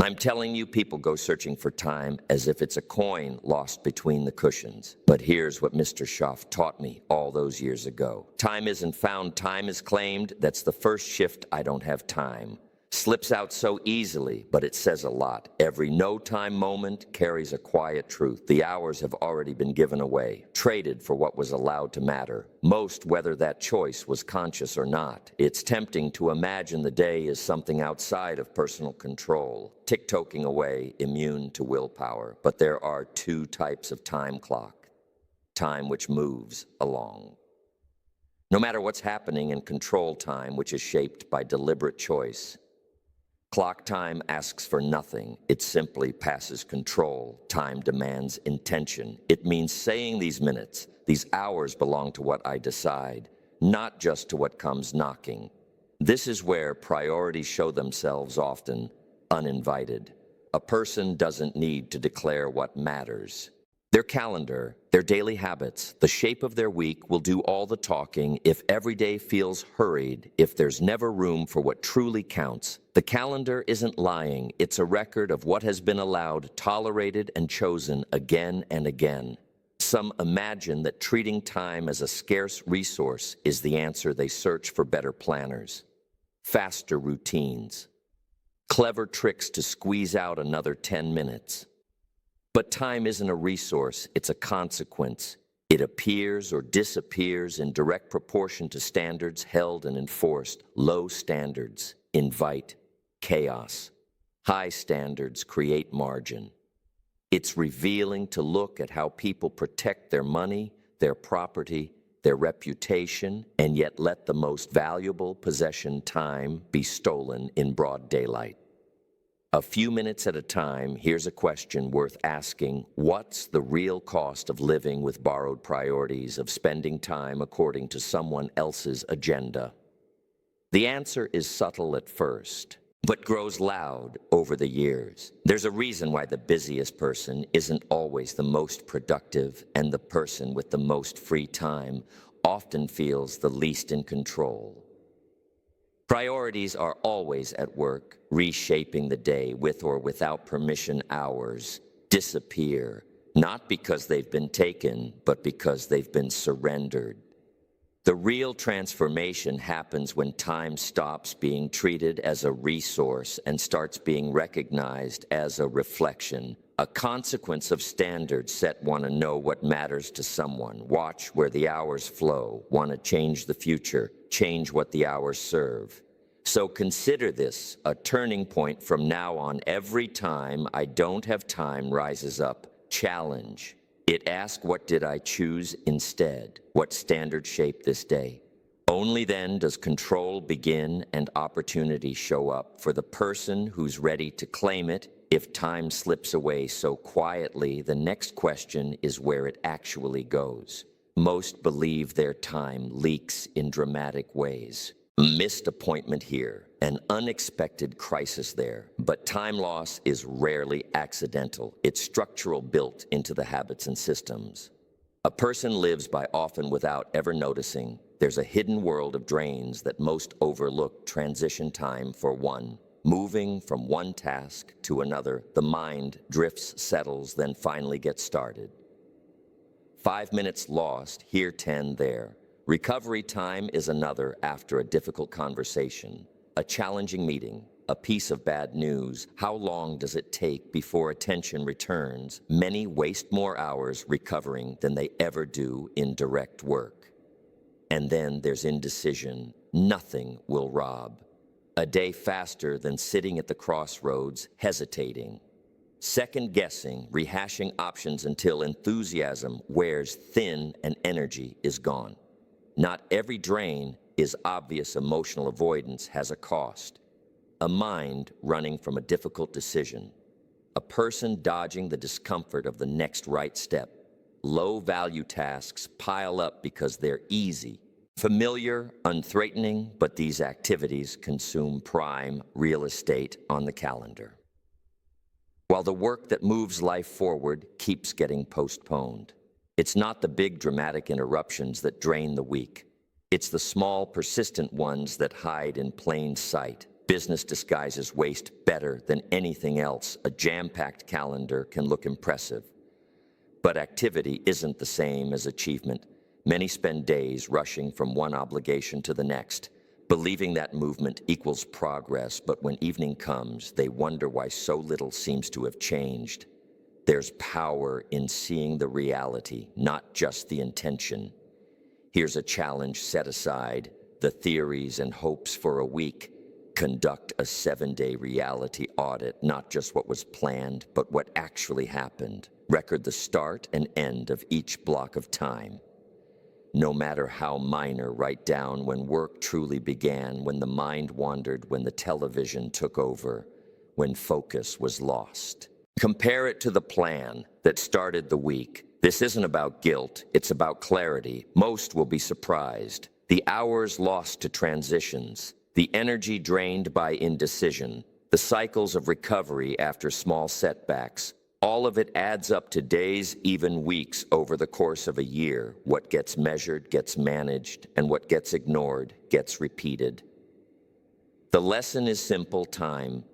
I'm telling you, people go searching for time as if it's a coin lost between the cushions. But here's what Mr. Schaff taught me all those years ago. Time isn't found, time is claimed. That's the first shift. I don't have time. Slips out so easily, but it says a lot. Every no-time moment carries a quiet truth. The hours have already been given away, traded for what was allowed to matter. Most, whether that choice was conscious or not. It's tempting to imagine the day as something outside of personal control, tick-toking away, immune to willpower. But there are two types of time clock. Time which moves along. No matter what's happening, in control time, which is shaped by deliberate choice. Clock time asks for nothing. It simply passes control. Time demands intention. It means saying these minutes, these hours belong to what I decide, not just to what comes knocking. This is where priorities show themselves often uninvited. A person doesn't need to declare what matters. Their calendar, their daily habits, the shape of their week will do all the talking. If every day feels hurried, if there's never room for what truly counts, the calendar isn't lying. It's a record of what has been allowed, tolerated, and chosen again and again. Some imagine that treating time as a scarce resource is the answer. They search for better planners, faster routines, clever tricks to squeeze out another 10 minutes. But time isn't a resource, it's a consequence. It appears or disappears in direct proportion to standards held and enforced. Low standards invite chaos. High standards create margin. It's revealing to look at how people protect their money, their property, their reputation, and yet let the most valuable possession, time, be stolen in broad daylight. A few minutes at a time, here's a question worth asking. What's the real cost of living with borrowed priorities, of spending time according to someone else's agenda? The answer is subtle at first, but grows loud over the years. There's a reason why the busiest person isn't always the most productive, and the person with the most free time often feels the least in control. Priorities are always at work, reshaping the day. With or without permission, hours disappear, not because they've been taken, but because they've been surrendered. The real transformation happens when time stops being treated as a resource and starts being recognized as a reflection, a consequence of standards set. Want to know what matters to someone? Watch where the hours flow. Want to change the future? Change what the hours serve. So consider this a turning point. From now on, every time I don't have time rises up. Challenge. It asks, what did I choose instead? What standard shaped this day? Only then does control begin and opportunity show up for the person who's ready to claim it. If time slips away so quietly, the next question is where it actually goes. Most believe their time leaks in dramatic ways. Missed appointment here, an unexpected crisis there. But time loss is rarely accidental. It's structural, built into the habits and systems. A person lives by often without ever noticing. There's a hidden world of drains that most overlook. Transition time for one. Moving from one task to another, the mind drifts, settles, then finally gets started. 5 minutes lost, here 10 there. Recovery time is another after a difficult conversation, a challenging meeting, a piece of bad news. How long does it take before attention returns? Many waste more hours recovering than they ever do in direct work. And then there's indecision. Nothing will rob. A day faster than sitting at the crossroads, hesitating. Second-guessing, rehashing options until enthusiasm wears thin and energy is gone. Not every drain is obvious. Emotional avoidance has a cost. A mind running from a difficult decision. A person dodging the discomfort of the next right step. Low-value tasks pile up because they're easy, familiar, unthreatening, but these activities consume prime real estate on the calendar. While the work that moves life forward keeps getting postponed. It's not the big dramatic interruptions that drain the week. It's the small, persistent ones that hide in plain sight. Business disguises waste better than anything else. A jam-packed calendar can look impressive. But activity isn't the same as achievement. Many spend days rushing from one obligation to the next, believing that movement equals progress, but when evening comes, they wonder why so little seems to have changed. There's power in seeing the reality, not just the intention. Here's a challenge set aside, the theories and hopes for a week. Conduct a 7-day reality audit, not just what was planned, but what actually happened. Record the start and end of each block of time. No matter how minor, write down when work truly began, when the mind wandered, when the television took over, when focus was lost. Compare it to the plan that started the week. This isn't about guilt, it's about clarity. Most will be surprised. The hours lost to transitions, the energy drained by indecision, the cycles of recovery after small setbacks, all of it adds up to days, even weeks over the course of a year. What gets measured gets managed, and what gets ignored gets repeated. The lesson is simple: time.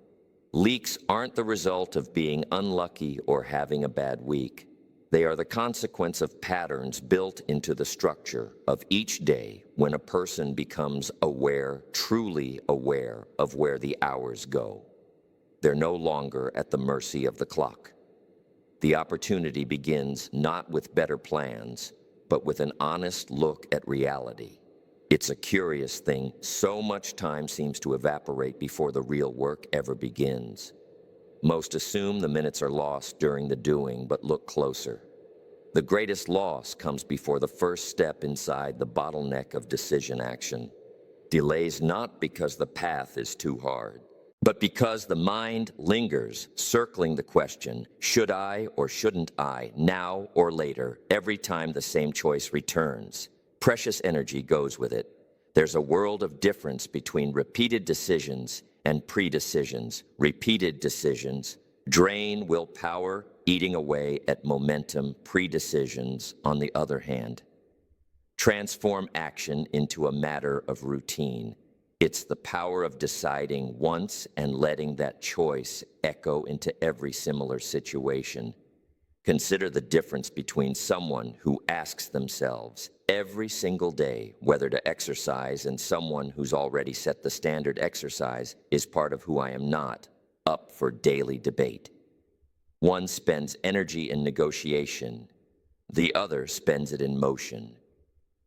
Leaks aren't the result of being unlucky or having a bad week. They are the consequence of patterns built into the structure of each day when a person becomes aware, truly aware of where the hours go. They're no longer at the mercy of the clock. The opportunity begins not with better plans, but with an honest look at reality. It's a curious thing. So much time seems to evaporate before the real work ever begins. Most assume the minutes are lost during the doing, but look closer. The greatest loss comes before the first step inside the bottleneck of decision action. Delays not because the path is too hard, but because the mind lingers, circling the question, should I or shouldn't I, now or later, every time the same choice returns. Precious energy goes with it. There's a world of difference between repeated decisions and pre-decisions. Repeated decisions drain willpower, eating away at momentum. Pre-decisions, on the other hand, transform action into a matter of routine. It's the power of deciding once and letting that choice echo into every similar situation. Consider the difference between someone who asks themselves every single day whether to exercise and someone who's already set the standard: exercise is part of who I am not, up for daily debate. One spends energy in negotiation, the other spends it in motion.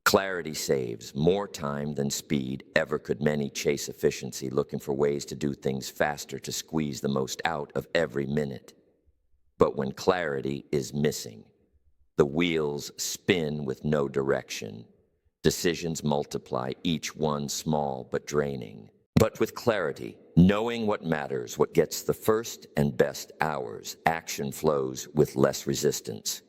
Clarity saves more time than speed ever could. Many chase efficiency, looking for ways to do things faster, to squeeze the most out of every minute. But when clarity is missing, the wheels spin with no direction. Decisions multiply, each one small but draining. But with clarity, knowing what matters, what gets the first and best hours, action flows with less resistance.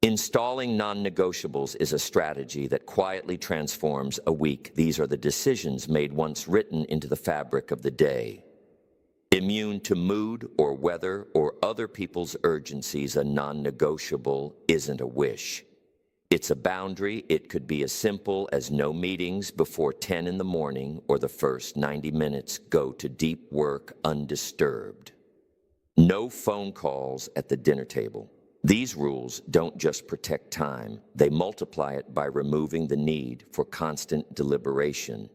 Installing non-negotiables is a strategy that quietly transforms a week. These are the decisions made once written into the fabric of the day. Immune to mood or weather or other people's urgencies, a non-negotiable isn't a wish. It's a boundary. It could be as simple as no meetings before 10 in the morning, or the first 90 minutes go to deep work undisturbed. No phone calls at the dinner table. These rules don't just protect time, they multiply it by removing the need for constant deliberation.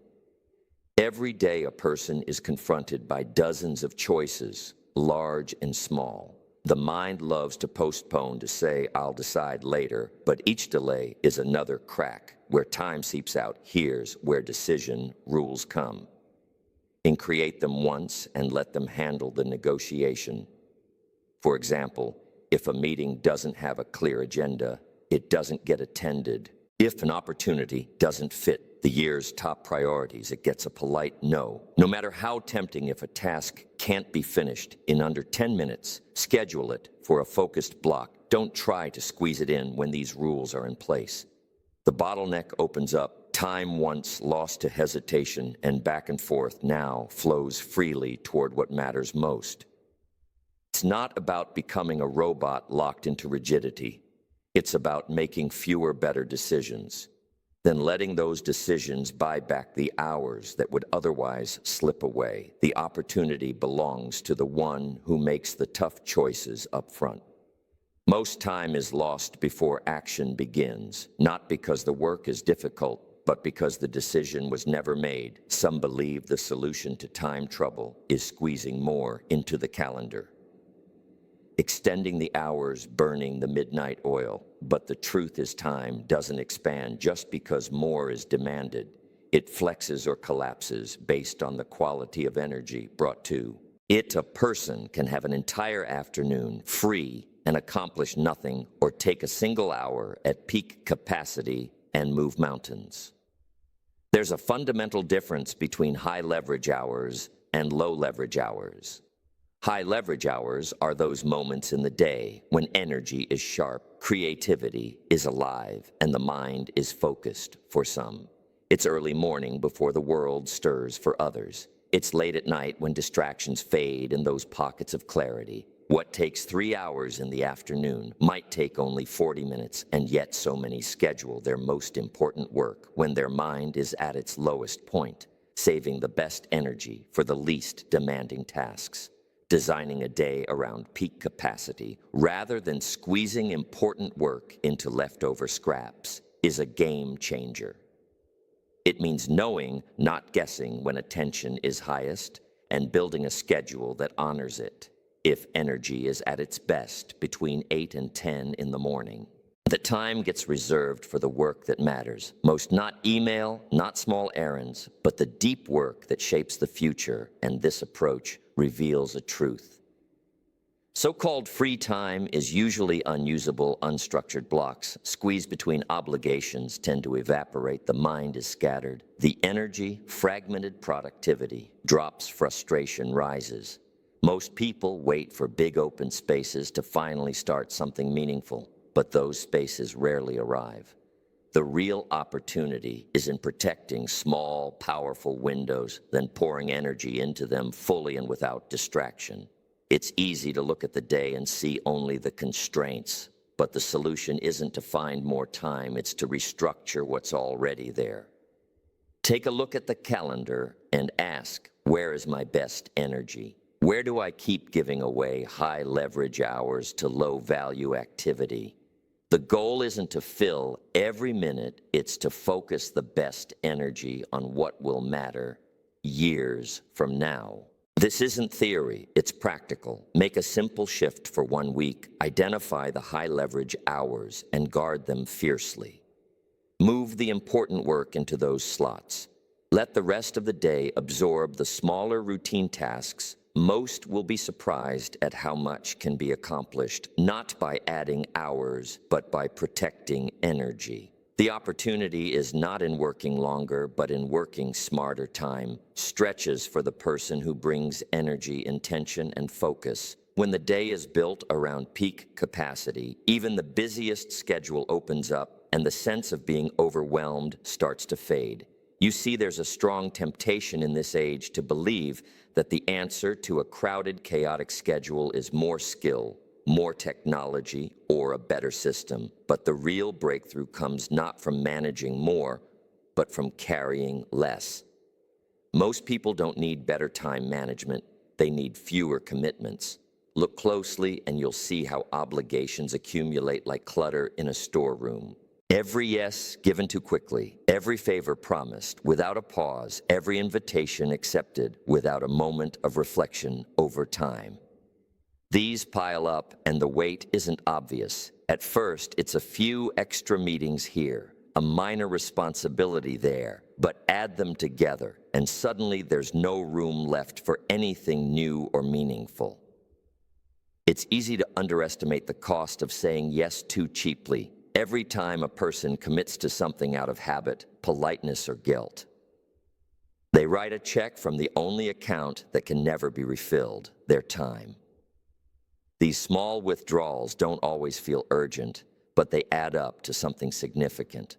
Every day a person is confronted by dozens of choices, large and small. The mind loves to postpone, to say, I'll decide later, but each delay is another crack where time seeps out. Here's where decision rules come. And create them once and let them handle the negotiation. For example, if a meeting doesn't have a clear agenda, it doesn't get attended. If an opportunity doesn't fit the year's top priorities, it gets a polite no. No matter how tempting, if a task can't be finished in under 10 minutes, schedule it for a focused block. Don't try to squeeze it in when these rules are in place. The bottleneck opens up. Time once lost to hesitation and back and forth now flows freely toward what matters most. It's not about becoming a robot locked into rigidity. It's about making fewer, better decisions. then letting those decisions buy back the hours that would otherwise slip away. The opportunity belongs to the one who makes the tough choices up front. Most time is lost before action begins, not because the work is difficult, but because the decision was never made. Some believe the solution to time trouble is squeezing more into the calendar, extending the hours, burning the midnight oil. But the truth is, time doesn't expand just because more is demanded. It flexes or collapses based on the quality of energy brought to it. A person can have an entire afternoon free and accomplish nothing, or take a single hour at peak capacity and move mountains. There's a fundamental difference between high leverage hours and low leverage hours. High leverage hours are those moments in the day when energy is sharp, creativity is alive, and the mind is focused for some. It's early morning before the world stirs for others. It's late at night when distractions fade in those pockets of clarity. What takes 3 hours in the afternoon might take only 40 minutes, and yet so many schedule their most important work when their mind is at its lowest point, saving the best energy for the least demanding tasks. Designing a day around peak capacity rather than squeezing important work into leftover scraps is a game changer. It means knowing, not guessing, when attention is highest, and building a schedule that honors it. If energy is at its best between 8 and 10 in the morning, the time gets reserved for the work that matters. Most not email, not small errands, but the deep work that shapes the future, and this approach reveals a truth. So-called free time is usually unusable, unstructured blocks. Squeezed between obligations tend to evaporate. The mind is scattered. The energy, fragmented productivity drops, frustration rises. Most people wait for big open spaces to finally start something meaningful, but those spaces rarely arrive. The real opportunity is in protecting small, powerful windows, then pouring energy into them fully and without distraction. It's easy to look at the day and see only the constraints, but the solution isn't to find more time, it's to restructure what's already there. Take a look at the calendar and ask, where is my best energy? Where do I keep giving away high leverage hours to low value activity? The goal isn't to fill every minute, it's to focus the best energy on what will matter years from now. This isn't theory, it's practical. Make a simple shift for 1 week. Identify the high leverage hours and guard them fiercely. Move the important work into those slots. Let the rest of the day absorb the smaller routine tasks. Most will be surprised at how much can be accomplished, not by adding hours, but by protecting energy. The opportunity is not in working longer, but in working smarter. Time stretches for the person who brings energy, intention, and focus. When the day is built around peak capacity, even the busiest schedule opens up, and the sense of being overwhelmed starts to fade. You see, there's a strong temptation in this age to believe that the answer to a crowded, chaotic schedule is more skill, more technology, or a better system. But the real breakthrough comes not from managing more, but from carrying less. Most people don't need better time management, they need fewer commitments. Look closely and you'll see how obligations accumulate like clutter in a storeroom. Every yes given too quickly, every favor promised without a pause, every invitation accepted without a moment of reflection over time. These pile up and the weight isn't obvious. At first, it's a few extra meetings here, a minor responsibility there, but add them together and suddenly there's no room left for anything new or meaningful. It's easy to underestimate the cost of saying yes too cheaply. Every time a person commits to something out of habit, politeness, or guilt, they write a check from the only account that can never be refilled, their time. These small withdrawals don't always feel urgent, but they add up to something significant.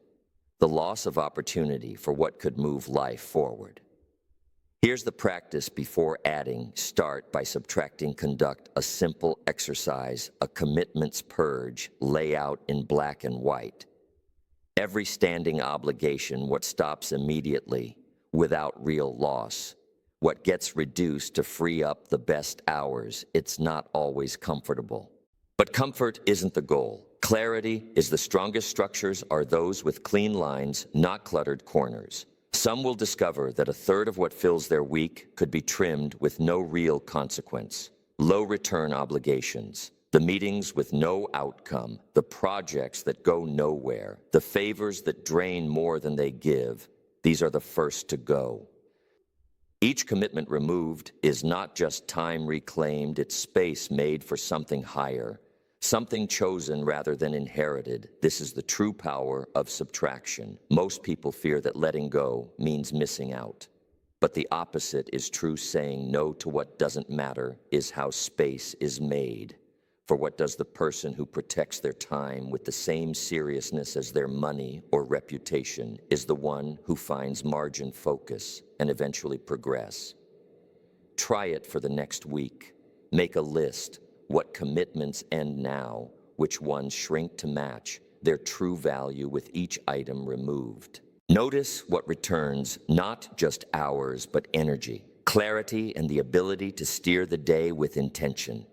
The loss of opportunity for what could move life forward. Here's the practice before adding. Start by subtracting. Conduct a simple exercise, a commitments purge, lay out in black and white. every standing obligation, what stops immediately, without real loss, what gets reduced to free up the best hours, it's not always comfortable. But comfort isn't the goal. Clarity is the strongest structures are those with clean lines, not cluttered corners. Some will discover that a third of what fills their week could be trimmed with no real consequence. Low return obligations, the meetings with no outcome, the projects that go nowhere, the favors that drain more than they give, these are the first to go. Each commitment removed is not just time reclaimed, it's space made for something higher, something chosen rather than inherited. This is the true power of subtraction. Most people fear that letting go means missing out. But the opposite is true. Saying no to what doesn't matter is how space is made. For what does the person who protects their time with the same seriousness as their money or reputation is the one who finds margin, focus, and eventually progress. Try it for the next week. Make a list. What commitments end now? Which ones shrink to match their true value with each item removed? Notice what returns, not just hours, but energy, clarity, and the ability to steer the day with intention.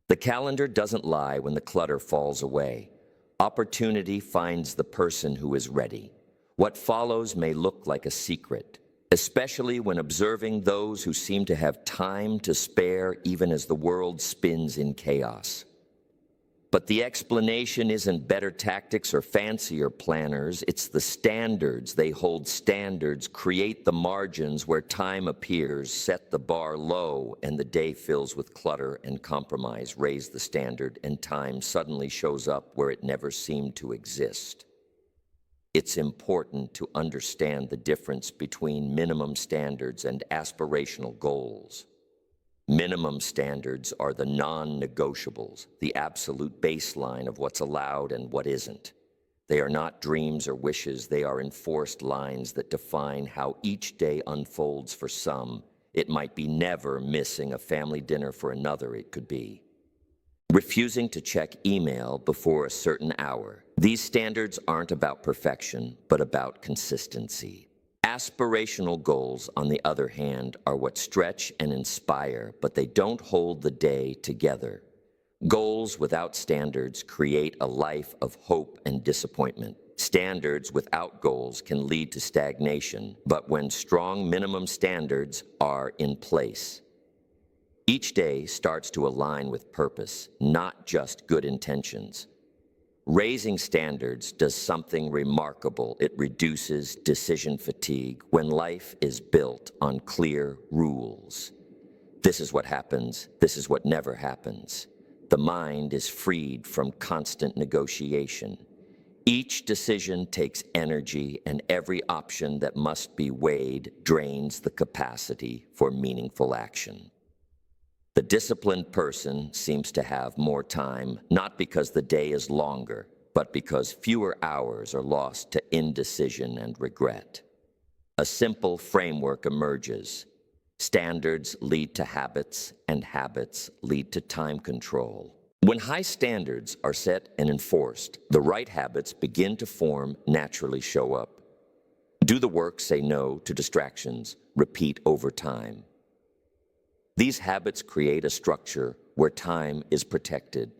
The calendar doesn't lie when the clutter falls away. Opportunity finds the person who is ready. What follows may look like a secret, especially when observing those who seem to have time to spare even as the world spins in chaos. But the explanation isn't better tactics or fancier planners, it's the standards. They hold standards, create the margins where time appears, set the bar low, and the day fills with clutter and compromise. Raise the standard, and time suddenly shows up where it never seemed to exist. It's important to understand the difference between minimum standards and aspirational goals. Minimum standards are the non-negotiables, the absolute baseline of what's allowed and what isn't. They are not dreams or wishes, they are enforced lines that define how each day unfolds. For some, it might be never missing a family dinner. For another, it could be refusing to check email before a certain hour. These standards aren't about perfection, but about consistency. Aspirational goals, on the other hand, are what stretch and inspire, but they don't hold the day together. Goals without standards create a life of hope and disappointment. Standards without goals can lead to stagnation, but when strong minimum standards are in place, each day starts to align with purpose, not just good intentions. Raising standards does something remarkable. It reduces decision fatigue when life is built on clear rules. This is what happens. This is what never happens. The mind is freed from constant negotiation. Each decision takes energy, and every option that must be weighed drains the capacity for meaningful action. The disciplined person seems to have more time, not because the day is longer, but because fewer hours are lost to indecision and regret. A simple framework emerges. Standards lead to habits, and habits lead to time control. When high standards are set and enforced, the right habits begin to form, naturally show up. Do the work, say no to distractions, repeat over time. These habits create a structure where time is protected,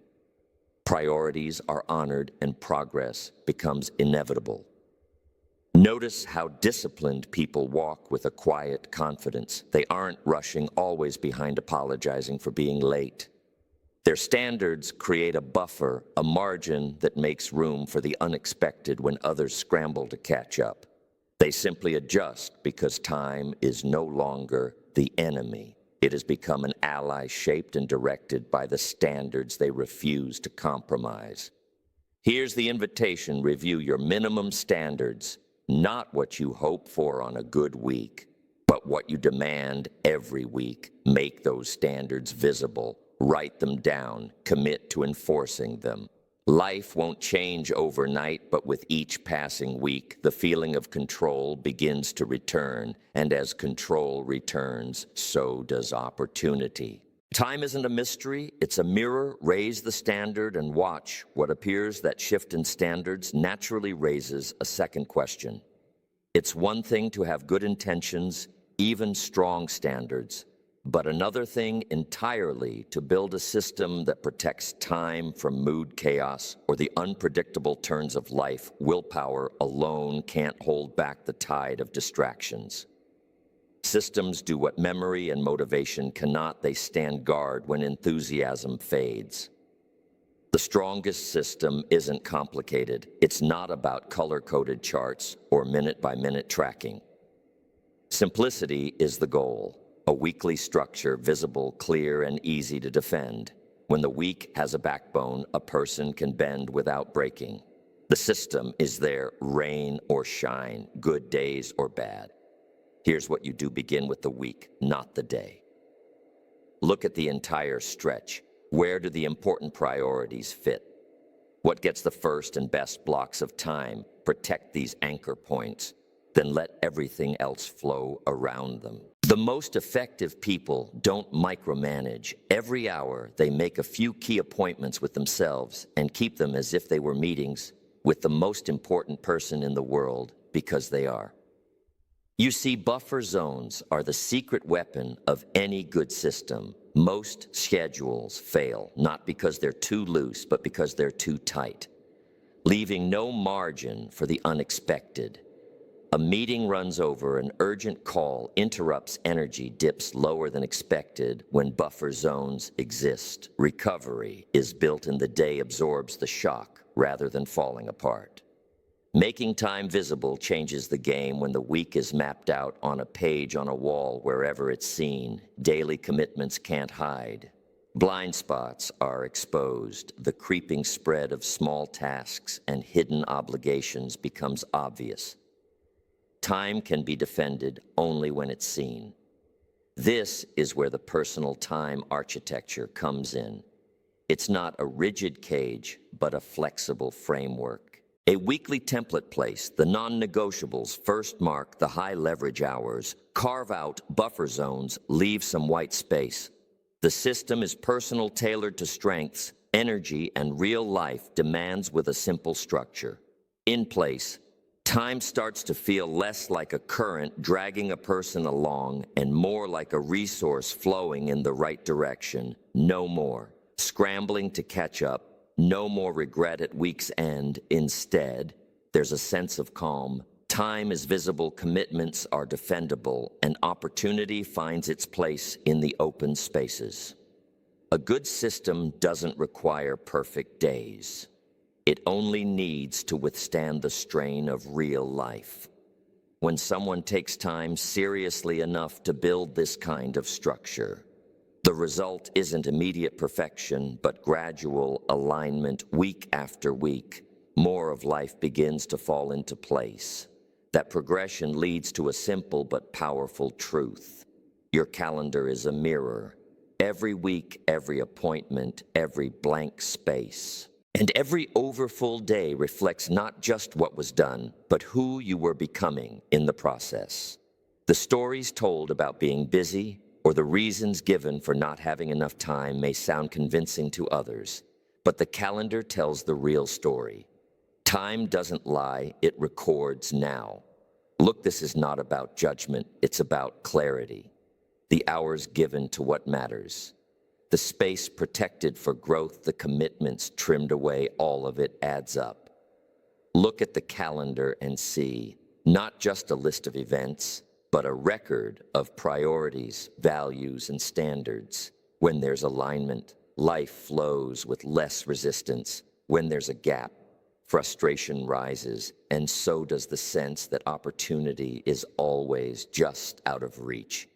priorities are honored, and progress becomes inevitable. Notice how disciplined people walk with a quiet confidence. They aren't rushing, always behind, apologizing for being late. Their standards create a buffer, a margin that makes room for the unexpected when others scramble to catch up. They simply adjust because time is no longer the enemy. It has become an ally shaped and directed by the standards they refuse to compromise. Here's the invitation: review your minimum standards, not what you hope for on a good week, but what you demand every week. Make those standards visible, write them down, commit to enforcing them. Life won't change overnight, but with each passing week, the feeling of control begins to return, and as control returns, so does opportunity. Time isn't a mystery, it's a mirror. Raise the standard and watch. What appears that shift in standards naturally raises a second question. It's one thing to have good intentions, even strong standards, but another thing entirely to build a system that protects time from mood chaos or the unpredictable turns of life. Willpower alone can't hold back the tide of distractions. Systems do what memory and motivation cannot. They stand guard when enthusiasm fades. The strongest system isn't complicated. It's not about color-coded charts or minute-by-minute tracking. Simplicity is the goal. A weekly structure, visible, clear, and easy to defend. When the week has a backbone, a person can bend without breaking. The system is there, rain or shine, good days or bad. Here's what you do: begin with the week, not the day. Look at the entire stretch. Where do the important priorities fit? What gets the first and best blocks of time? Protect these anchor points, then let everything else flow around them. The most effective people don't micromanage. Every hour, they make a few key appointments with themselves and keep them as if they were meetings with the most important person in the world, because they are. You see, buffer zones are the secret weapon of any good system. Most schedules fail, not because they're too loose, but because they're too tight, leaving no margin for the unexpected. A meeting runs over, an urgent call interrupts, energy dips lower than expected. When buffer zones exist, recovery is built in. The day absorbs the shock rather than falling apart. Making time visible changes the game. When the week is mapped out on a page on a wall, wherever it's seen, daily commitments can't hide. Blind spots are exposed. The creeping spread of small tasks and hidden obligations becomes obvious. Time can be defended only when it's seen. This is where the personal time architecture comes in. It's not a rigid cage, but a flexible framework. A weekly template place, the non-negotiables. First, mark the high-leverage hours. Carve out buffer zones. Leave some white space. The system is personal, tailored to strengths, energy, and real life demands with a simple structure. In place, time starts to feel less like a current dragging a person along and more like a resource flowing in the right direction. No more scrambling to catch up. No more regret at week's end. Instead, there's a sense of calm. Time is visible, commitments are defendable, and opportunity finds its place in the open spaces. A good system doesn't require perfect days. It only needs to withstand the strain of real life. When someone takes time seriously enough to build this kind of structure, the result isn't immediate perfection, but gradual alignment. Week after week, more of life begins to fall into place. That progression leads to a simple but powerful truth. Your calendar is a mirror. Every week, every appointment, every blank space, and every overfull day reflects not just what was done, but who you were becoming in the process. The stories told about being busy, or the reasons given for not having enough time, may sound convincing to others, but the calendar tells the real story. Time doesn't lie, it records now. Look, this is not about judgment, it's about clarity. The hours given to what matters. The space protected for growth, the commitments trimmed away, all of it adds up. Look at the calendar and see, not just a list of events, but a record of priorities, values, and standards. When there's alignment, life flows with less resistance. When there's a gap, frustration rises, and so does the sense that opportunity is always just out of reach.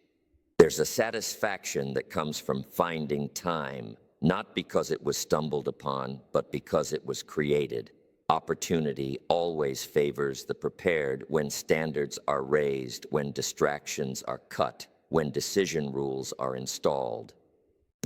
There's a satisfaction that comes from finding time, not because it was stumbled upon, but because it was created. Opportunity always favors the prepared. When standards are raised, when distractions are cut, when decision rules are installed,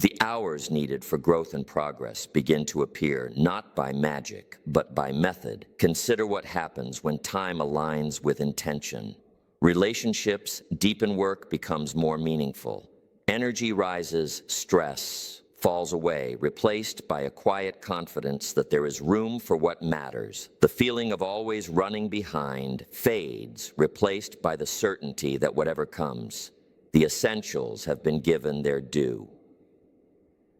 the hours needed for growth and progress begin to appear, not by magic, but by method. Consider what happens when time aligns with intention. Relationships deepen, work becomes more meaningful. Energy rises, stress falls away, replaced by a quiet confidence that there is room for what matters. The feeling of always running behind fades, replaced by the certainty that whatever comes, the essentials have been given their due.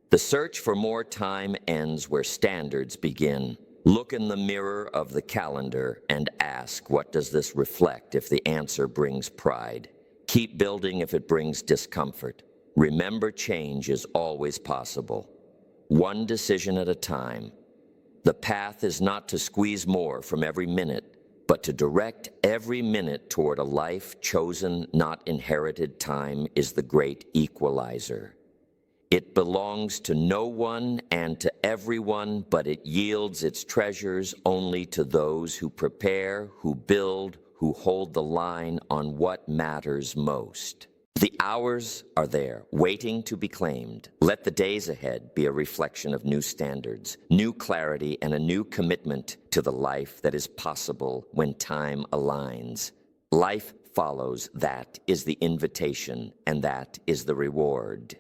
The search for more time ends where standards begin. Look in the mirror of the calendar and ask, what does this reflect if the answer brings pride? Keep building if it brings discomfort. Remember, change is always possible. One decision at a time. The path is not to squeeze more from every minute, but to direct every minute toward a life chosen, not inherited. Time is the great equalizer. It belongs to no one and to everyone, but it yields its treasures only to those who prepare, who build, who hold the line on what matters most. The hours are there, waiting to be claimed. Let the days ahead be a reflection of new standards, new clarity, and a new commitment to the life that is possible when time aligns. Life follows. That is the invitation, and that is the reward.